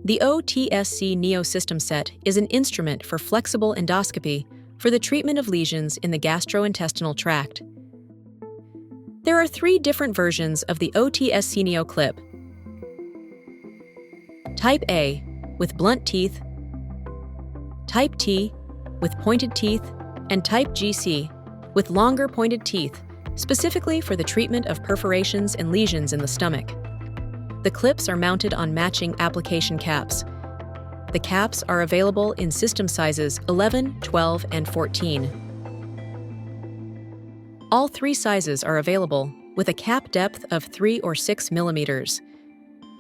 The OTSC Neo system set is an instrument for flexible endoscopy for the treatment of lesions in the gastrointestinal tract. There are 3 different versions of the OTSC Neo clip. Type A, with blunt teeth, Type T, with pointed teeth, and Type GC, with longer pointed teeth, specifically for the treatment of perforations and lesions in the stomach. The clips are mounted on matching application caps. The caps are available in system sizes 11, 12, and 14. All 3 sizes are available with a cap depth of 3 or 6 millimeters.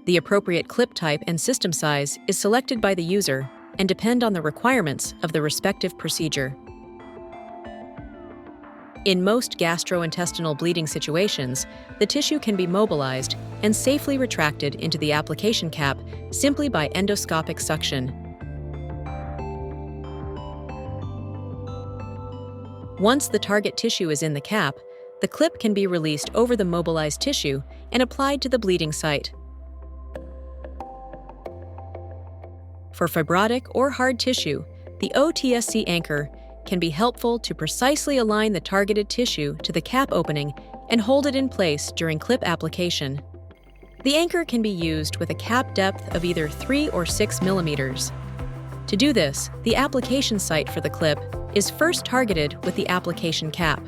The appropriate clip type and system size is selected by the user and depend on the requirements of the respective procedure. In most gastrointestinal bleeding situations, the tissue can be mobilized and safely retracted into the application cap simply by endoscopic suction. Once the target tissue is in the cap, the clip can be released over the mobilized tissue and applied to the bleeding site. For fibrotic or hard tissue, the OTSC Anchor can be helpful to precisely align the targeted tissue to the cap opening and hold it in place during clip application. The anchor can be used with a cap depth of either 3 or 6 millimeters. To do this, the application site for the clip is first targeted with the application cap.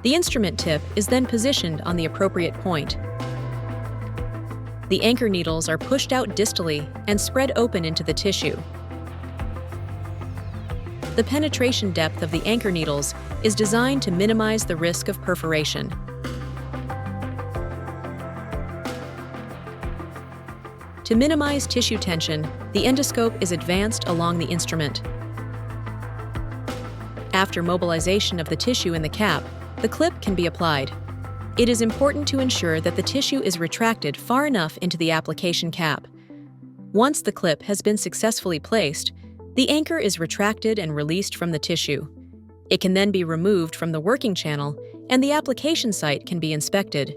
The instrument tip is then positioned on the appropriate point. The anchor needles are pushed out distally and spread open into the tissue. The penetration depth of the anchor needles is designed to minimize the risk of perforation. To minimize tissue tension, the endoscope is advanced along the instrument. After mobilization of the tissue in the cap, the clip can be applied. It is important to ensure that the tissue is retracted far enough into the application cap. Once the clip has been successfully placed, the anchor is retracted and released from the tissue. It can then be removed from the working channel, and the application site can be inspected.